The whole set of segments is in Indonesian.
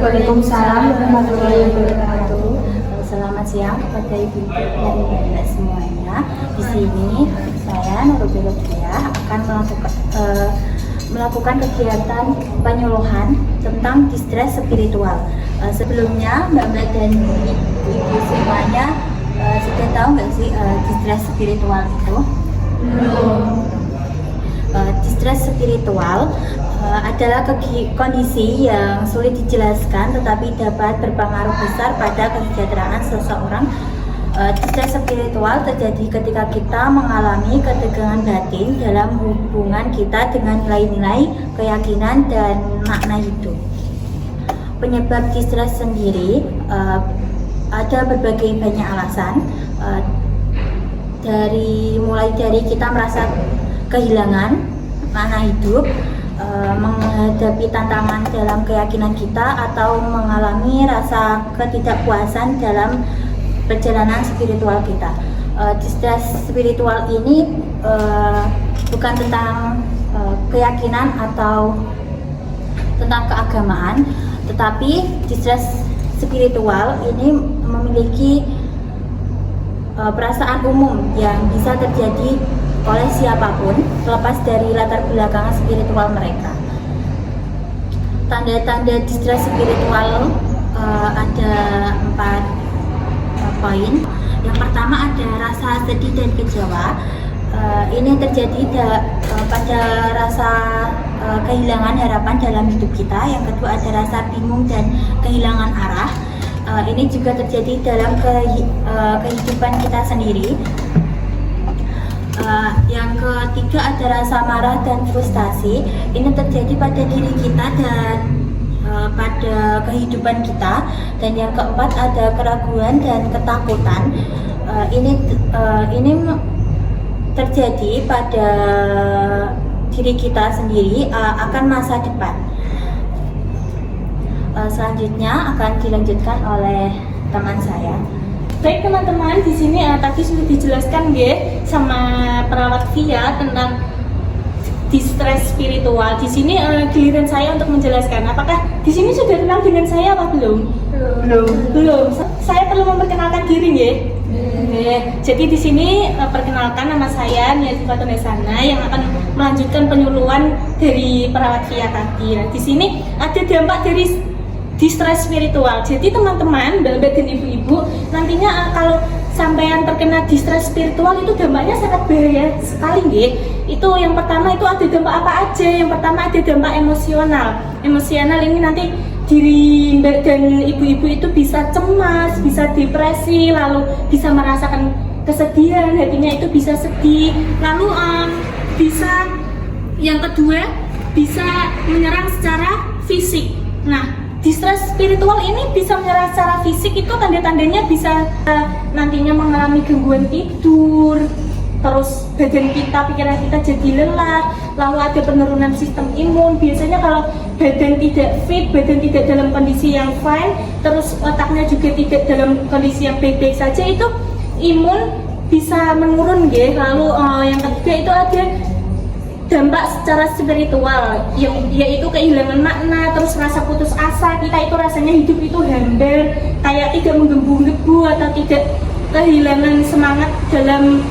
Waalaikumsalam warahmatullahi wabarakatuh. Selamat siang kepada ibu dan mbak semuanya. Di sini saya Nurul Belodia akan melakukan kegiatan penyuluhan tentang distres spiritual. Sebelumnya mbak dan ibu semuanya sudah tahu nggak sih distres spiritual itu? Distres spiritual adalah kondisi yang sulit dijelaskan tetapi dapat berpengaruh besar pada kesejahteraan seseorang. Distres spiritual terjadi ketika kita mengalami ketegangan batin dalam hubungan kita dengan nilai-nilai, keyakinan, dan makna hidup. Penyebab distres sendiri ada berbagai banyak alasan, mulai dari kita merasa kehilangan makna hidup, menghadapi tantangan dalam keyakinan kita, atau mengalami rasa ketidakpuasan dalam perjalanan spiritual kita. Distres spiritual ini bukan tentang keyakinan atau tentang keagamaan, tetapi distres spiritual ini memiliki perasaan umum yang bisa terjadi oleh siapapun, terlepas dari latar belakang spiritual mereka. Tanda-tanda distres spiritual ada 4 poin. Yang pertama ada rasa sedih dan kecewa. Ini terjadi pada rasa kehilangan harapan dalam hidup kita. Yang kedua ada rasa bingung dan kehilangan arah. Ini juga terjadi dalam kehidupan kita sendiri. Yang ketiga ada rasa marah dan frustasi. Ini terjadi pada diri kita dan pada kehidupan kita. Dan yang keempat ada keraguan dan ketakutan. Ini terjadi pada diri kita sendiri akan masa depan. Selanjutnya akan dilanjutkan oleh teman saya. Baik teman-teman, di sini tadi sudah dijelaskan sama perawat Via tentang distres spiritual. Di sini giliran saya untuk menjelaskan. Apakah di sini sudah kenal dengan saya apa belum? Belum. Saya perlu memperkenalkan diri Jadi di sini perkenalkan, nama saya Nia Fatunasana yang akan melanjutkan penyuluhan dari perawat Via tadi. Nah, di sini ada dampak dari distres spiritual. Jadi teman-teman, bapak dan ibu-ibu, nantinya kalau sampean terkena distres spiritual itu dampaknya sangat bahaya sekali Itu yang pertama itu ada dampak apa aja? Yang pertama ada dampak emosional. Emosional ini nanti diri mbak dan ibu-ibu itu bisa cemas, bisa depresi, lalu bisa merasakan kesedihan, hatinya itu bisa sedih. Lalu bisa yang kedua bisa menyerang secara fisik. Nah, distres spiritual ini bisa menyerang secara fisik, itu tanda-tandanya bisa nantinya mengalami gangguan tidur, terus badan kita, pikiran kita jadi lelah, lalu ada penurunan sistem imun. Biasanya kalau badan tidak fit, badan tidak dalam kondisi yang fine, terus otaknya juga tidak dalam kondisi yang baik-baik saja, itu imun bisa menurun Lalu yang ketiga itu ada dampak secara spiritual, yaitu kehilangan makna, terus rasa putus asa. Kita itu rasanya hidup itu hambar, kayak tidak menggebu-gebu atau tidak kehilangan semangat dalam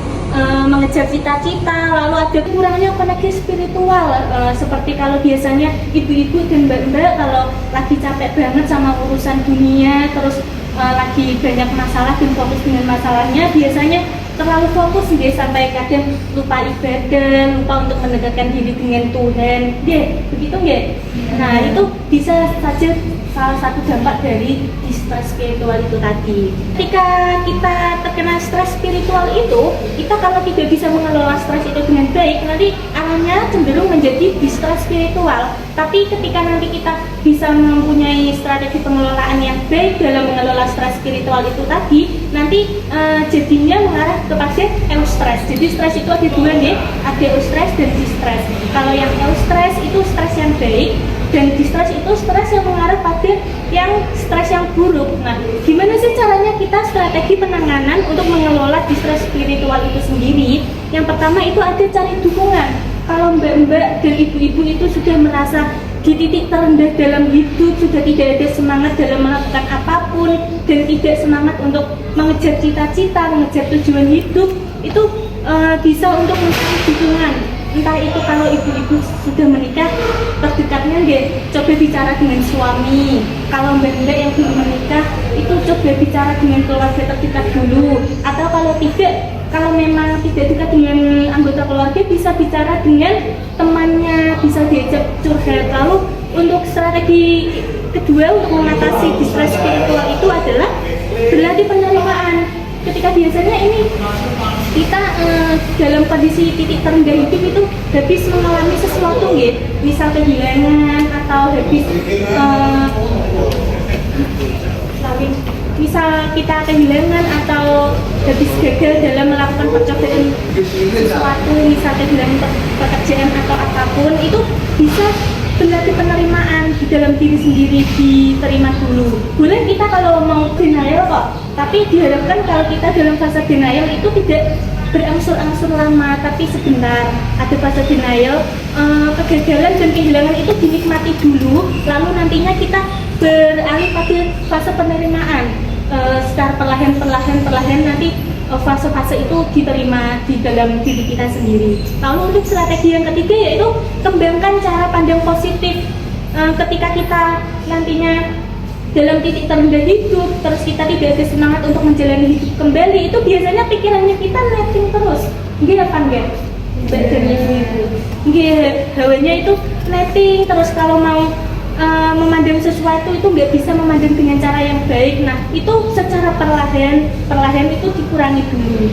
mengejar cita-cita. Lalu ada kurangnya koneksi spiritual, seperti kalau biasanya ibu-ibu dan mbak-mbak kalau lagi capek banget sama urusan dunia, terus lagi banyak masalah dan fokus dengan masalahnya, biasanya terlalu fokus sampai kadang lupa ibadah, lupa untuk mendekatkan diri dengan Tuhan, begitu Nah, itu bisa saja salah satu dampak dari distres spiritual itu tadi. Ketika kita terkena stres spiritual itu, kita kalau tidak bisa mengelola stres itu dengan baik, nanti arahnya cenderung menjadi distres spiritual. Tapi ketika nanti kita bisa mempunyai strategi pengelolaan yang baik dalam mengelola stres spiritual itu tadi, nanti jadinya mengarah kepada eustress. Jadi stres itu ada dua ada eustress dan distres. Kalau yang eustress itu stres yang baik, dan distres itu stres yang mengarah pada yang stres yang buruk. Nah, gimana sih caranya kita strategi penanganan untuk mengelola distres spiritual itu sendiri? Yang pertama itu ada cari dukungan. Kalau mbak-mbak dan ibu-ibu itu sudah merasa di titik terendah dalam hidup, sudah tidak ada semangat dalam melakukan apapun dan tidak semangat untuk mengejar cita-cita, mengejar tujuan hidup, itu bisa untuk mencari dukungan. Entah itu kalau ibu-ibu sudah menikah, terdekatnya coba bicara dengan suami. Kalau mbak-mbak yang belum menikah, itu coba bicara dengan keluarga terdekat dulu. Atau kalau tidak, kalau memang tidak dekat dengan anggota keluarga, bisa bicara dengan temannya, bisa diajak curhat. Lalu untuk strategi kedua untuk mengatasi distress spiritual itu adalah berlatih penerimaan. Ketika biasanya ini kita dalam kondisi titik terendah hidup itu habis mengalami sesuatu misal kehilangan atau habis misal kita kehilangan atau habis gagal dalam melakukan percobaan sesuatu, misal kehilangan pekerjaan atau apapun, itu bisa berlatih penerimaan di dalam diri sendiri, diterima dulu. Boleh kita kalau mau denial kok, tapi diharapkan kalau kita dalam fase denial itu tidak berangsur-angsur lama, tapi sebentar. Ada fase denial, kegagalan dan kehilangan itu dinikmati dulu, lalu nantinya kita beralih pada fase penerimaan. Secara perlahan nanti fase-fase itu diterima di dalam diri kita sendiri. Lalu untuk strategi yang ketiga yaitu kembangkan cara pandang positif. Ketika kita nantinya dalam titik terendah hidup, terus kita tidak ada semangat untuk menjalani hidup kembali, itu biasanya pikirannya kita netting terus. Nggih apa enggak? Hawanya itu netting terus. Kalau mau memandang sesuatu itu nggak bisa memandang dengan cara yang baik. Nah, itu secara perlahan itu dikurangi dulu.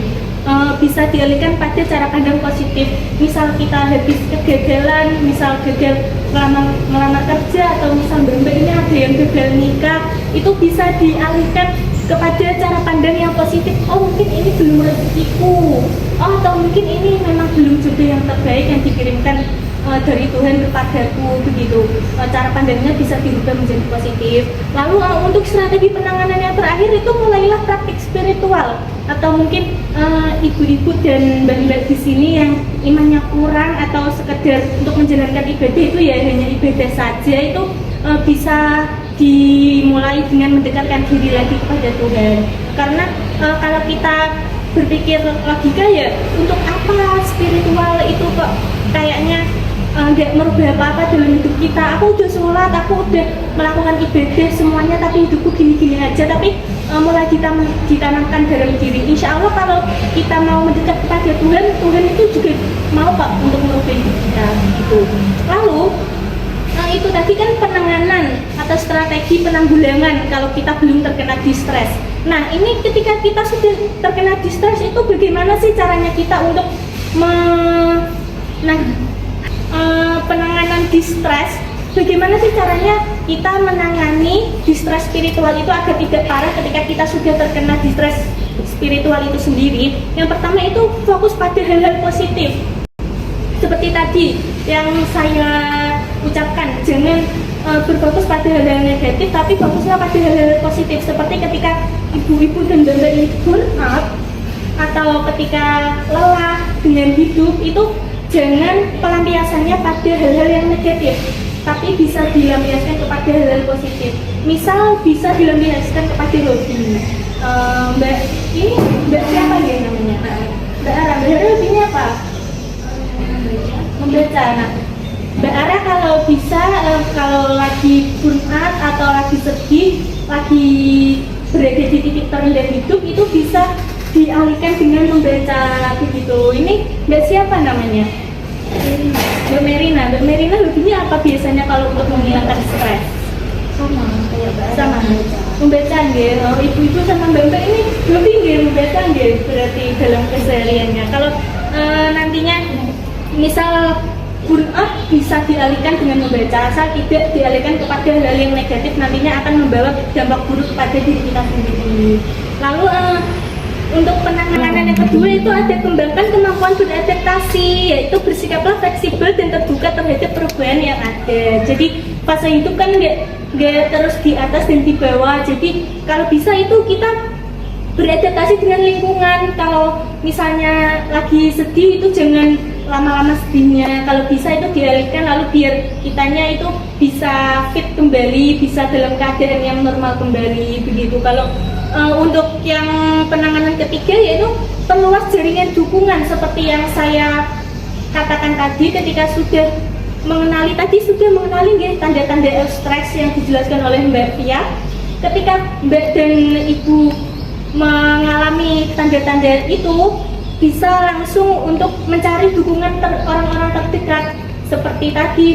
Bisa dialihkan pada cara pandang positif. Misal kita habis kegagalan, misal gagal melamar kerja, atau misal mbak ini ada yang gagal nikah, itu bisa dialihkan kepada cara pandang yang positif. Oh, mungkin ini belum rezekiku, atau mungkin ini memang belum jodoh yang terbaik yang dikirimkan dari Tuhan kepadaku, begitu. Cara pandangnya bisa dirubah menjadi positif. Lalu untuk strategi penanganan yang terakhir itu mulailah praktik spiritual. Atau mungkin ibu-ibu dan mbak-mbak di sini yang imannya kurang atau sekedar untuk menjalankan ibadah itu ya hanya ibadah saja, itu bisa dimulai dengan mendekatkan diri lagi kepada Tuhan. Karena kalau kita berpikir logika ya, untuk apa spiritual itu kok kayaknya nggak merubah apa-apa dalam hidup kita. Aku udah sholat, aku udah melakukan ibadah semuanya, tapi hidupku gini-gini aja. Tapi mulai ditanamkan dalam diri. Insya Allah kalau kita mau mendekat kepada Tuhan, Tuhan itu juga mau Pak untuk merubah hidup kita gitu. Lalu itu tadi kan penanganan atau strategi penanggulangan kalau kita belum terkena distress. Nah, ini ketika kita sudah terkena distress itu bagaimana sih caranya kita untuk penanganan distress? Bagaimana sih caranya kita menangani distress spiritual itu agar tidak parah ketika kita sudah terkena distress spiritual itu sendiri? Yang pertama itu fokus pada hal-hal positif. Seperti tadi yang saya ucapkan, jangan berfokus pada hal-hal negatif, tapi fokuslah pada hal-hal positif. Seperti ketika ibu-ibu dan mbak-mbak ini burn out atau ketika lelah dengan hidup, itu jangan pelampiasannya pada hal-hal yang negatif, tapi bisa dilampiaskan kepada hal-hal positif. Misal bisa dilampiaskan kepada hobi. Mbak siapa ya namanya? Mbak Ara. Mbak Ara hobinya apa? Membaca. Nah, Mbak Ara kalau bisa, kalau lagi burn out atau lagi sedih, lagi berada di titik terendah hidup, itu bisa dialihkan dengan membaca begitu. Ini Mbak siapa namanya? Mbak Merina. Mbak Merina hobinya apa biasanya kalau untuk menghilangkan stres? Sama membaca nggih. Ibu-ibu sama mbak-mbak ini hobi nggih membaca nggih berarti dalam kesehariannya. Kalau nantinya misal burnout bisa dialihkan dengan membaca, asal tidak dialihkan kepada hal yang negatif, nantinya akan membawa dampak buruk kepada diri kita sendiri. Lalu untuk penanganan yang kedua itu ada kembangkan kemampuan beradaptasi, yaitu bersikaplah fleksibel dan terbuka terhadap perubahan yang ada. Jadi fase hidup kan nggak terus di atas dan di bawah. Jadi kalau bisa itu kita beradaptasi dengan lingkungan. Kalau misalnya lagi sedih itu jangan lama-lama sedihnya. Kalau bisa itu dialihkan lalu biar kitanya itu bisa fit kembali, bisa dalam keadaan yang normal kembali begitu. Kalau untuk yang penanganan ketiga yaitu perluas jaringan dukungan seperti yang saya katakan tadi ketika sudah mengenali tanda-tanda stres yang dijelaskan oleh Mbak Fia. Ketika Mbak dan Ibu mengalami tanda-tanda itu, bisa langsung untuk mencari dukungan orang-orang terdekat seperti tadi,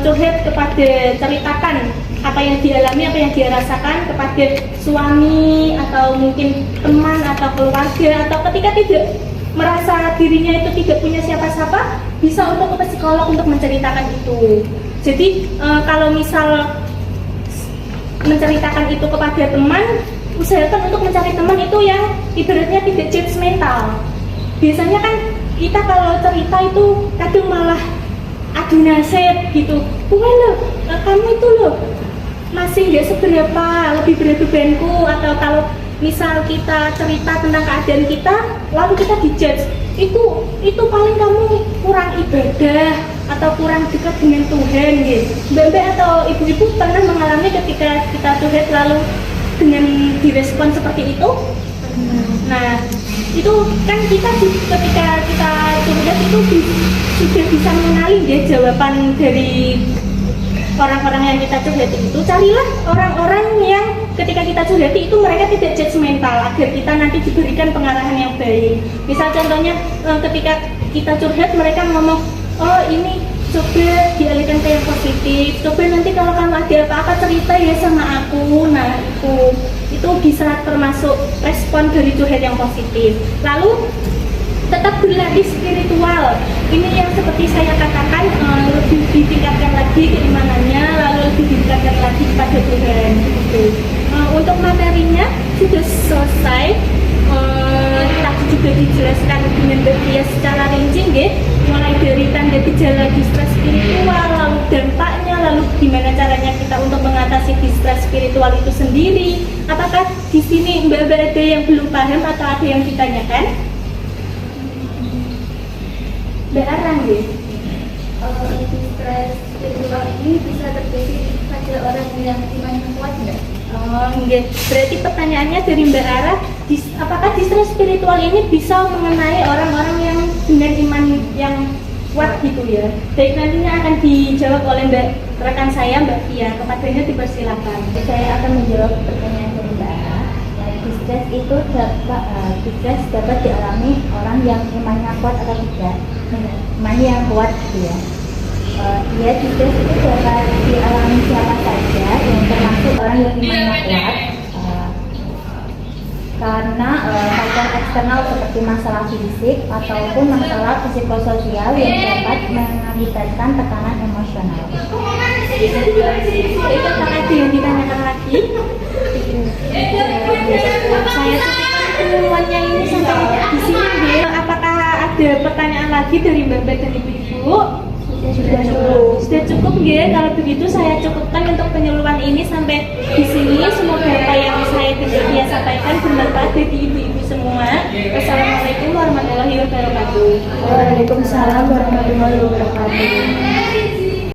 curhat kepada, ceritakan apa yang dialami, apa yang dia rasakan kepada suami atau mungkin teman atau keluarga, atau ketika tidak merasa dirinya itu tidak punya siapa-siapa, bisa untuk ke psikolog untuk menceritakan itu. Jadi kalau misal menceritakan itu kepada teman, usahakan untuk mencari teman itu yang ibaratnya tidak judgmental. Biasanya kan kita kalau cerita itu kadang malah adu nasib gitu. Loh, kamu itu loh masih nggak seberapa, lebih berat bebanku. Atau kalau misal kita cerita tentang keadaan kita lalu kita dijudge, itu paling kamu kurang ibadah atau kurang dekat dengan Tuhan gitu. Mbak atau ibu-ibu pernah mengalami ketika kita curhat lalu dengan direspon seperti itu? Nah, itu kan kita ketika kita curhat itu sudah bisa mengenali ya jawaban dari orang-orang yang kita curhati itu. Carilah orang-orang yang ketika kita curhati itu mereka tidak judgmental agar kita nanti diberikan pengarahan yang baik. Misal contohnya ketika kita curhat mereka ngomong, oh ini coba dialihkan ke yang positif, coba nanti kalau kamu ada apa-apa cerita ya sama aku. Nah itu bisa termasuk respon dari curhat yang positif. Lalu tetap berlatih spiritual. Ini yang seperti saya katakan, lebih ditingkatkan lagi keimanannya, lalu lebih ditingkatkan lagi kepada Tuhan gitu. Untuk materinya sudah selesai. Tadi juga dijelaskan dengan Mbak Fia secara rinci nggih, mulai dari tanda gejala distress spiritual, lalu dampaknya, lalu gimana caranya kita untuk mengatasi distress spiritual itu sendiri. Apakah di sini Mbak ada yang belum paham atau ada yang ditanyakan? Mbak Arang nggih. Distress spiritual ini bisa terjadi pada orang yang imannya kuat nggak? Nggih. Berarti pertanyaannya dari Mbak Ara, apakah distress spiritual ini bisa mengenai orang-orang yang dengan iman yang kuat gitu ya? Baik, nantinya akan dijawab oleh rekan saya Mbak Fia. Kepadanya dipersilakan. Saya akan menjawab pertanyaan dari Mbak Ara. Distress dapat dialami orang yang imannya kuat atau tidak. Imannya yang kuat gitu ya. Distress itu dapat dialami siapa saja, yang termasuk orang yang imannya kuat, karena faktor eksternal seperti masalah fisik ataupun masalah psikososial yang dapat mengakibatkan tekanan emosional. Itu apakah ada yang ditanyakan lagi? Saya cukupkan pengumumannya ini sampai di sini nggih. Apakah ada pertanyaan lagi dari Mbak dan Ibu-ibu? Sudah cukup nggih. Kalau begitu saya cukupkan untuk penyuluhan ini sampai di sini. Semoga apa yang saya Fia sampaikan bermanfaat bagi ibu-ibu semua. Wassalamualaikum warahmatullahi wabarakatuh. Waalaikumsalam warahmatullahi wabarakatuh.